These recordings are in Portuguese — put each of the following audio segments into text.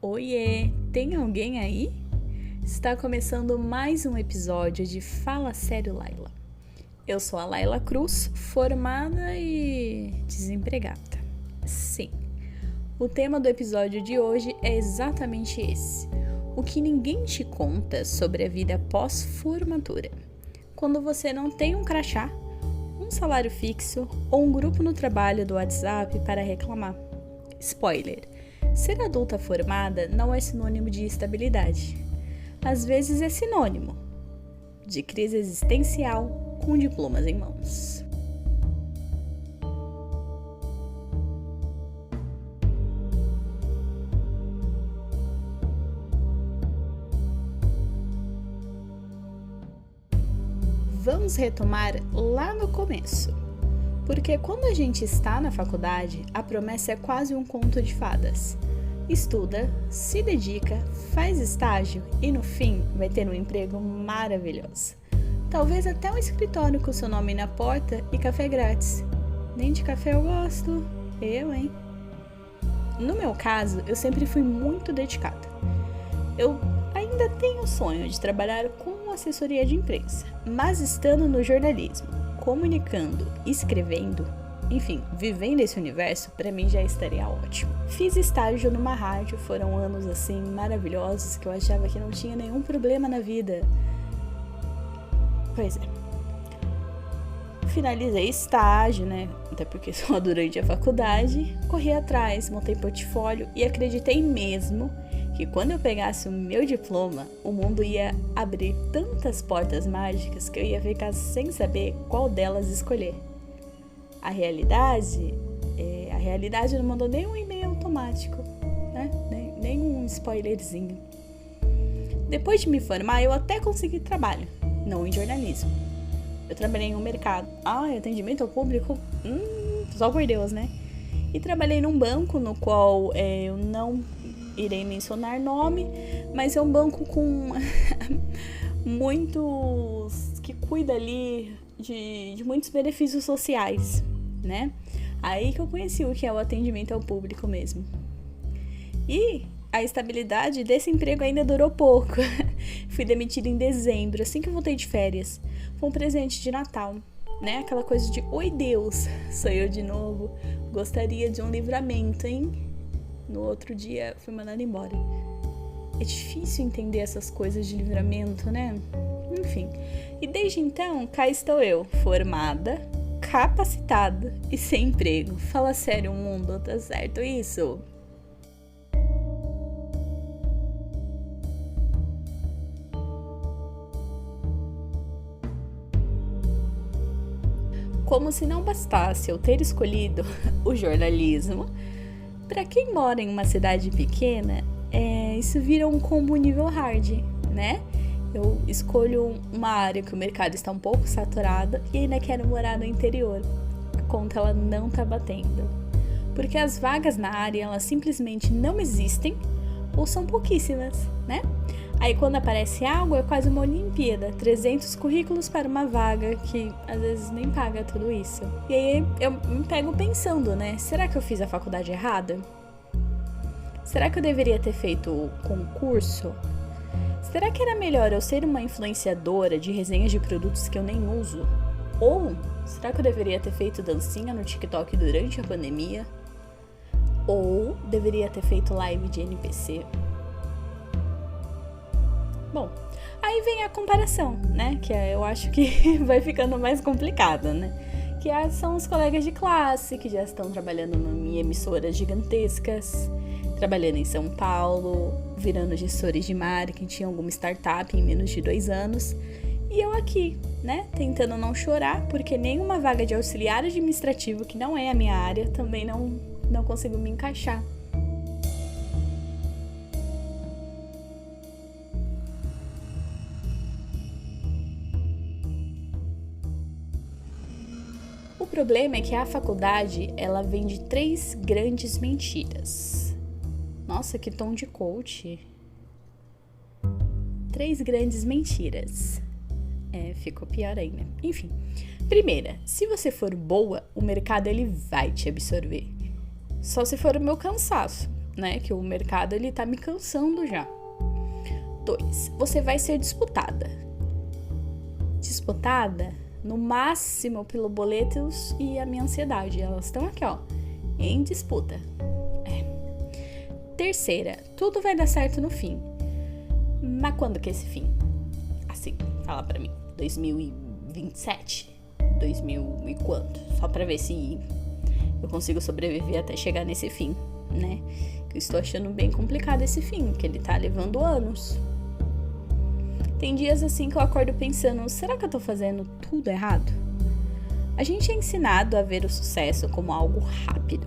Oiê, tem alguém aí? Está começando mais um episódio de Fala Sério, Laila. Eu sou a Laila Cruz, formada e desempregada. Sim, o tema do episódio de hoje é exatamente esse. O que ninguém te conta sobre a vida pós-formatura. Quando você não tem um crachá, um salário fixo ou um grupo no trabalho do WhatsApp para reclamar. Spoiler, ser adulta formada não é sinônimo de estabilidade. Às vezes é sinônimo de crise existencial com diplomas em mãos. Vamos retomar lá no começo, porque quando a gente está na faculdade, a promessa é quase um conto de fadas. Estuda, se dedica, faz estágio e no fim vai ter um emprego maravilhoso. Talvez até um escritório com seu nome na porta e café grátis. Nem de café eu gosto, hein? No meu caso, eu sempre fui muito dedicada. Eu ainda tenho o sonho de trabalhar com assessoria de imprensa, mas estando no jornalismo, comunicando, escrevendo, enfim, vivendo esse universo, para mim já estaria ótimo. Fiz estágio numa rádio, foram anos assim maravilhosos que eu achava que não tinha nenhum problema na vida. Pois é. Finalizei estágio, né? Até porque só durante a faculdade. Corri atrás, montei portfólio e acreditei mesmo que quando eu pegasse o meu diploma, o mundo ia abrir tantas portas mágicas que eu ia ficar sem saber qual delas escolher. A realidade não mandou nem um e-mail automático, né? Nem um spoilerzinho. Depois de me formar, eu até consegui trabalho, não em jornalismo. Eu trabalhei em um mercado. Atendimento ao público? Só por Deus, né? E trabalhei num banco no qual eu não irei mencionar nome, mas é um banco com muitos que cuida ali de muitos benefícios sociais, né? Aí que eu conheci o que é o atendimento ao público mesmo. E a estabilidade desse emprego ainda durou pouco. Fui demitida em dezembro, assim que eu voltei de férias. Foi um presente de Natal, né? Aquela coisa de, oi Deus, sou eu de novo. Gostaria de um livramento, hein? No outro dia, fui mandada embora. É difícil entender essas coisas de livramento, né? Enfim. E desde então, cá estou eu, formada, capacitada e sem emprego. Fala sério, mundo, tá certo isso? Como se não bastasse eu ter escolhido o jornalismo, para quem mora em uma cidade pequena, isso vira um combo nível hard, né? Eu escolho uma área que o mercado está um pouco saturado e ainda quero morar no interior. A conta ela não tá batendo. Porque as vagas na área, elas simplesmente não existem ou são pouquíssimas, né? Aí quando aparece algo, é quase uma Olimpíada. 300 currículos para uma vaga que às vezes nem paga tudo isso. E aí eu me pego pensando, né? Será que eu fiz a faculdade errada? Será que eu deveria ter feito o concurso? Será que era melhor eu ser uma influenciadora de resenhas de produtos que eu nem uso? Ou será que eu deveria ter feito dancinha no TikTok durante a pandemia? Ou deveria ter feito live de NPC? Bom, aí vem a comparação, né? Que eu acho que vai ficando mais complicada, né? Que são os colegas de classe que já estão trabalhando em emissoras gigantescas, trabalhando em São Paulo, virando gestores de marketing em alguma startup em menos de 2 anos. E eu aqui, né? Tentando não chorar, porque nenhuma vaga de auxiliar administrativo, que não é a minha área, também não consigo me encaixar. O problema é que a faculdade, ela vem de 3 grandes mentiras. Nossa, que tom de coach. 3 grandes mentiras. Ficou pior ainda. Enfim, primeira, se você for boa, o mercado ele vai te absorver. Só se for o meu cansaço. né? Que o mercado, ele tá me cansando já. 2. Você vai ser disputada. Disputada, no máximo, pelo boletos e a minha ansiedade. Elas estão aqui, ó, em disputa. 3, tudo vai dar certo no fim. Mas quando que é esse fim? Assim, fala pra mim. 2027? 2000 e quanto? Só pra ver se eu consigo sobreviver até chegar nesse fim, né? Eu estou achando bem complicado esse fim, que ele tá levando anos. Tem dias assim que eu acordo pensando, será que eu tô fazendo tudo errado? A gente é ensinado a ver o sucesso como algo rápido,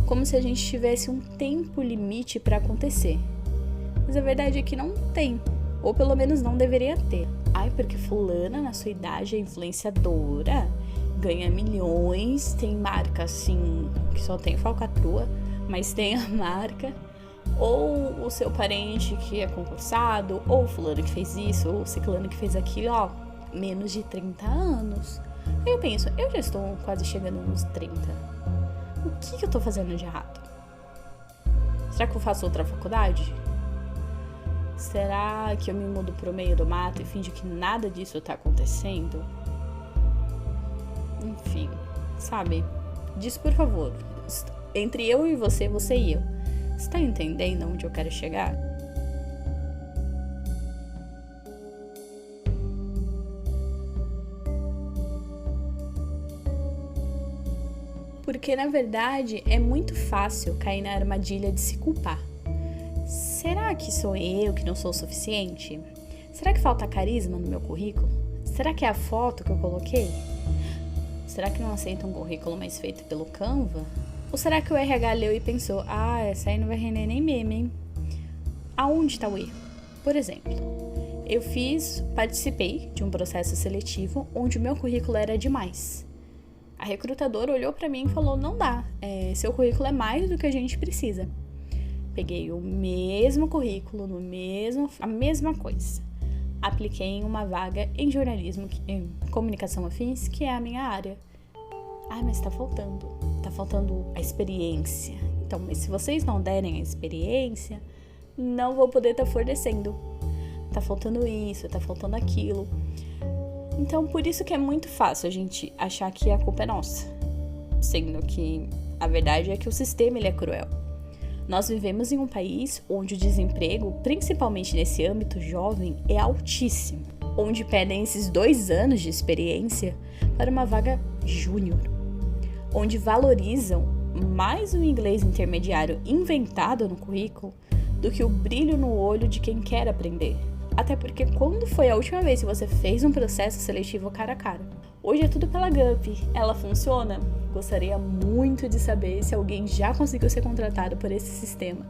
como se a gente tivesse um tempo limite para acontecer. Mas a verdade é que não tem, ou pelo menos não deveria ter. Ai, porque fulana na sua idade é influenciadora, ganha milhões, tem marca assim, que só tem falcatrua, mas tem a marca. Ou o seu parente que é concursado, ou o fulano que fez isso, ou o ciclano que fez aquilo, ó, menos de 30 anos. Aí eu penso, eu já estou quase chegando nos 30. O que eu tô fazendo de errado? Será que eu faço outra faculdade? Será que eu me mudo pro meio do mato e finjo que nada disso tá acontecendo? Enfim, sabe? Diz por favor, entre eu e você e eu. Você tá entendendo onde eu quero chegar? Porque, na verdade, é muito fácil cair na armadilha de se culpar. Será que sou eu que não sou o suficiente? Será que falta carisma no meu currículo? Será que é a foto que eu coloquei? Será que não aceita um currículo mais feito pelo Canva? Ou será que o RH leu e pensou, essa aí não vai render nem meme, hein? Aonde está o erro? Por exemplo, eu participei de um processo seletivo onde o meu currículo era demais. A recrutadora olhou para mim e falou, não dá, seu currículo é mais do que a gente precisa. Peguei o mesmo currículo, a mesma coisa. Apliquei em uma vaga em jornalismo, em comunicação afins, que é a minha área. Mas tá faltando a experiência. Então, mas se vocês não derem a experiência, não vou poder estar fornecendo. Tá faltando isso, tá faltando aquilo. Então, por isso que é muito fácil a gente achar que a culpa é nossa. Sendo que a verdade é que o sistema ele é cruel. Nós vivemos em um país onde o desemprego, principalmente nesse âmbito jovem, é altíssimo. Onde pedem esses 2 anos de experiência para uma vaga júnior. Onde valorizam mais o inglês intermediário inventado no currículo do que o brilho no olho de quem quer aprender. Até porque quando foi a última vez que você fez um processo seletivo cara a cara? Hoje é tudo pela Gup. Ela funciona? Gostaria muito de saber se alguém já conseguiu ser contratado por esse sistema.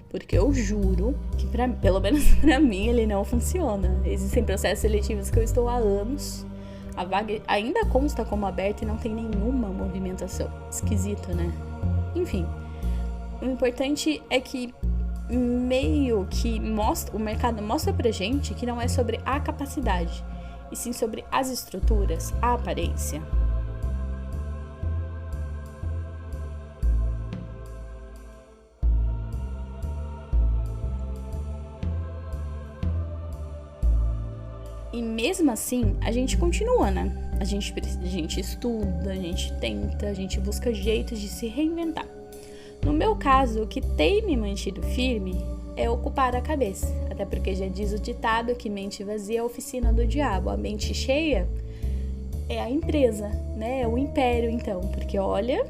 Porque eu juro que, pelo menos pra mim, ele não funciona. Existem processos seletivos que eu estou há anos. A vaga ainda consta como aberta e não tem nenhuma movimentação. Esquisito, né? Enfim, o importante é que meio que o mercado mostra pra gente que não é sobre a capacidade, e sim sobre as estruturas, a aparência. E mesmo assim, a gente continua, né? A gente estuda, a gente tenta, a gente busca jeitos de se reinventar. No meu caso, o que tem me mantido firme é ocupar a cabeça. Até porque já diz o ditado que mente vazia é a oficina do diabo. A mente cheia é a empresa, né? É o império, então. Porque olha...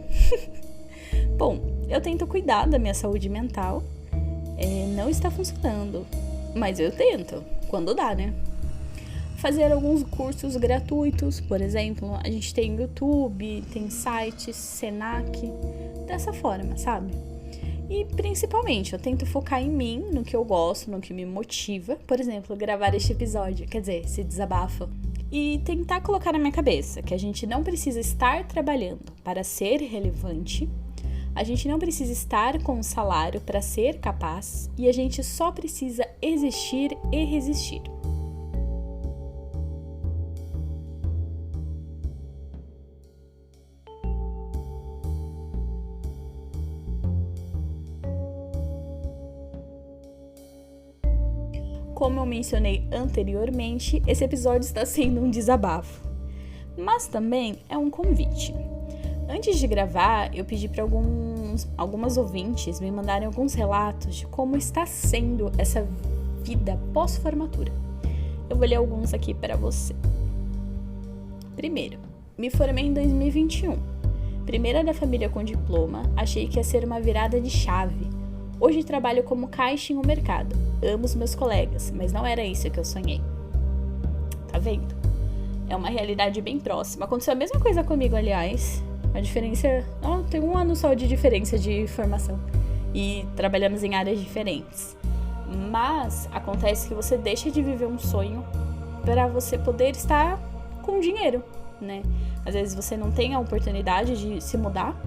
Bom, eu tento cuidar da minha saúde mental. Não está funcionando. Mas eu tento, quando dá, né? Fazer alguns cursos gratuitos, por exemplo, a gente tem YouTube, tem sites, Senac, dessa forma, sabe? E principalmente, eu tento focar em mim, no que eu gosto, no que me motiva, por exemplo, gravar este episódio, quer dizer, se desabafa. E tentar colocar na minha cabeça que a gente não precisa estar trabalhando para ser relevante, a gente não precisa estar com um salário para ser capaz, e a gente só precisa existir e resistir. como eu mencionei anteriormente, esse episódio está sendo um desabafo, mas também é um convite. Antes de gravar, eu pedi para algumas ouvintes me mandarem alguns relatos de como está sendo essa vida pós-formatura. Eu vou ler alguns aqui para você. Primeiro, me formei em 2021. Primeira da família com diploma, achei que ia ser uma virada de chave. Hoje trabalho como caixa em um mercado. Amo os meus colegas, mas não era isso que eu sonhei. Tá vendo? É uma realidade bem próxima. Aconteceu a mesma coisa comigo, aliás. A diferença... tem 1 ano só de diferença de formação. E trabalhamos em áreas diferentes. Mas acontece que você deixa de viver um sonho para você poder estar com dinheiro, né? Às vezes você não tem a oportunidade de se mudar,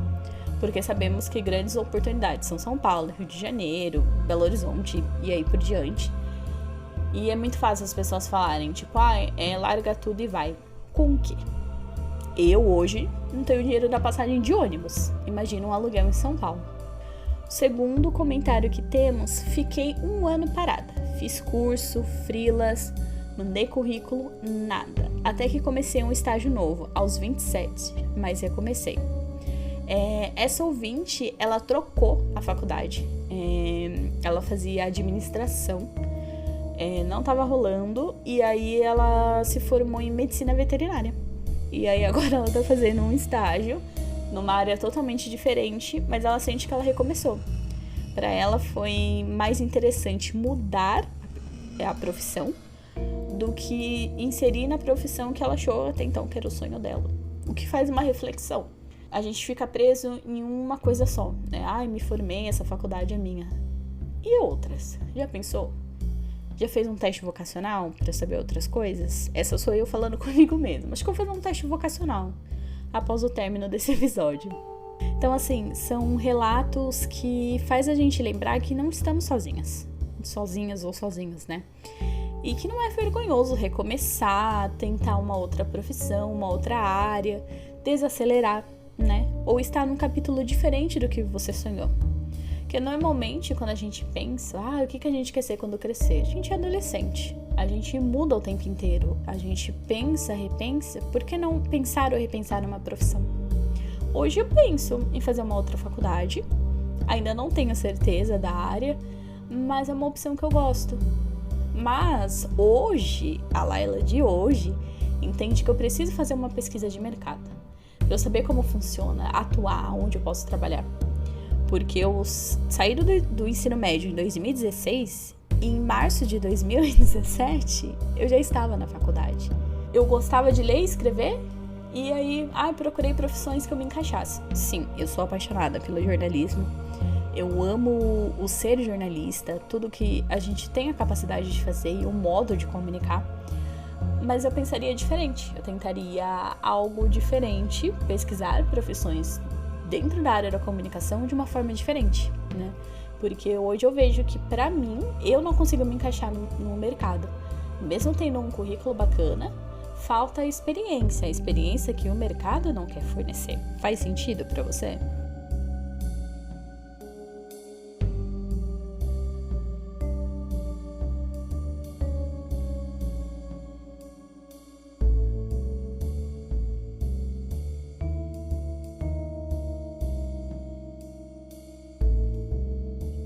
porque sabemos que grandes oportunidades são São Paulo, Rio de Janeiro, Belo Horizonte e aí por diante. E é muito fácil as pessoas falarem, tipo, larga tudo e vai. Com o quê? Eu hoje não tenho dinheiro da passagem de ônibus. Imagina um aluguel em São Paulo. Segundo comentário que temos, fiquei 1 ano parada. Fiz curso, freelas, mandei currículo, nada. Até que comecei um estágio novo, aos 27, mas recomecei. Essa ouvinte, ela trocou a faculdade. Ela fazia administração. Não estava rolando, e aí ela se formou em medicina veterinária. E aí agora ela tá fazendo um estágio numa área totalmente diferente, mas ela sente que ela recomeçou. Para ela foi mais interessante mudar a profissão do que inserir na profissão que ela achou até então que era o sonho dela. O que faz uma reflexão. A gente fica preso em uma coisa só, né? Me formei, essa faculdade é minha. E outras? Já pensou? Já fez um teste vocacional para saber outras coisas? Essa sou eu falando comigo mesma. Acho que eu vou fazer um teste vocacional após o término desse episódio. Então, assim, são relatos que faz a gente lembrar que não estamos sozinhas ou sozinhos, né? E que não é vergonhoso recomeçar, tentar uma outra profissão, uma outra área, desacelerar, né? Ou estar num capítulo diferente do que você sonhou. Porque normalmente, quando a gente pensa, o que a gente quer ser quando crescer? A gente é adolescente, a gente muda o tempo inteiro, a gente pensa, repensa, por que não pensar ou repensar numa profissão? Hoje eu penso em fazer uma outra faculdade, ainda não tenho certeza da área, mas é uma opção que eu gosto. Mas hoje, a Laila de hoje, entende que eu preciso fazer uma pesquisa de mercado, para eu saber como funciona, atuar, onde eu posso trabalhar. Porque eu saí do ensino médio em 2016 e em março de 2017 eu já estava na faculdade. Eu gostava de ler e escrever e aí procurei profissões que eu me encaixasse. Sim, eu sou apaixonada pelo jornalismo. Eu amo o ser jornalista, tudo que a gente tem a capacidade de fazer e o modo de comunicar. Mas eu pensaria diferente, eu tentaria algo diferente, pesquisar profissões dentro da área da comunicação de uma forma diferente, né? Porque hoje eu vejo que, pra mim, eu não consigo me encaixar no mercado. Mesmo tendo um currículo bacana, falta a experiência que o mercado não quer fornecer. Faz sentido pra você?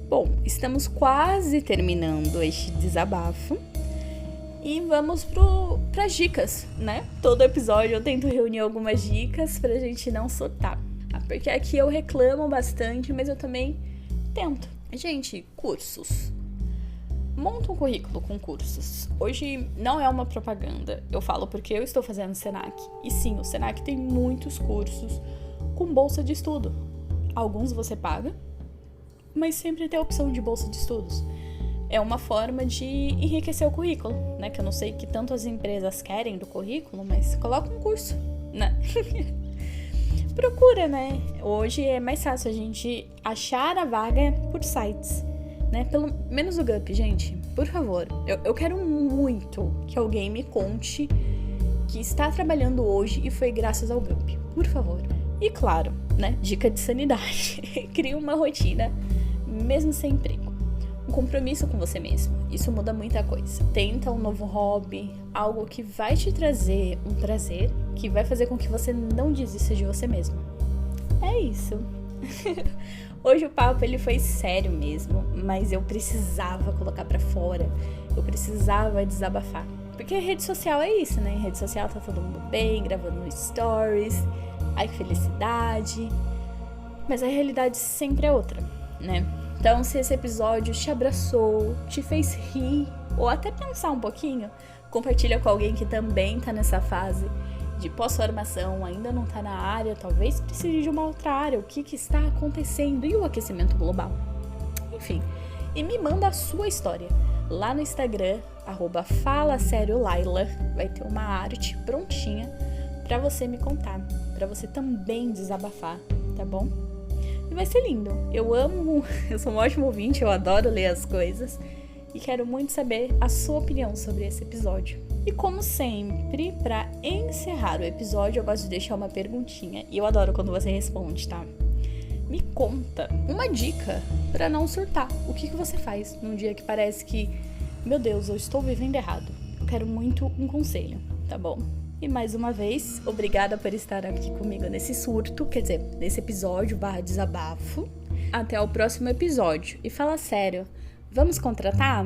Bom, estamos quase terminando este desabafo e vamos para as dicas, né? Todo episódio eu tento reunir algumas dicas pra gente não surtar. Porque aqui eu reclamo bastante, mas eu também tento. Gente, cursos. Monta um currículo com cursos. Hoje não é uma propaganda, eu falo porque eu estou fazendo Senac. E sim, o Senac tem muitos cursos com bolsa de estudo. Alguns você paga, mas sempre tem a opção de bolsa de estudos. É uma forma de enriquecer o currículo, né? Que eu não sei que tanto as empresas querem do currículo, mas coloca um curso, né? Procura, né? Hoje é mais fácil a gente achar a vaga por sites, né? Pelo menos o GUP, gente, por favor. Eu quero muito que alguém me conte que está trabalhando hoje e foi graças ao GUP, por favor. E claro, né? Dica de sanidade. Crie uma rotina mesmo sem emprego. um compromisso com você mesmo. Isso muda muita coisa. Tenta um novo hobby, algo que vai te trazer um prazer, que vai fazer com que você não desista de você mesmo. É isso. Hoje o papo ele foi sério mesmo, mas eu precisava colocar pra fora. Eu precisava desabafar. Porque a rede social é isso, né? Em rede social tá todo mundo bem, gravando stories. Ai, que felicidade. Mas a realidade sempre é outra, né? Então, se esse episódio te abraçou, te fez rir, ou até pensar um pouquinho, compartilha com alguém que também tá nessa fase de pós-formação, ainda não tá na área, talvez precise de uma outra área, o que está acontecendo e o aquecimento global. Enfim, e me manda a sua história. Lá no Instagram, @FalaSérioLaila, vai ter uma arte prontinha pra você me contar, pra você também desabafar, tá bom? E vai ser lindo. Eu sou um ótimo ouvinte, eu adoro ler as coisas e quero muito saber a sua opinião sobre esse episódio. E como sempre, pra encerrar o episódio, eu gosto de deixar uma perguntinha e eu adoro quando você responde, tá? Me conta uma dica pra não surtar. O que você faz num dia que parece que, meu Deus, eu estou vivendo errado? Eu quero muito um conselho, tá bom? E mais uma vez, obrigada por estar aqui comigo nesse surto, quer dizer, nesse episódio /desabafo. Até o próximo episódio. E fala sério, vamos contratar?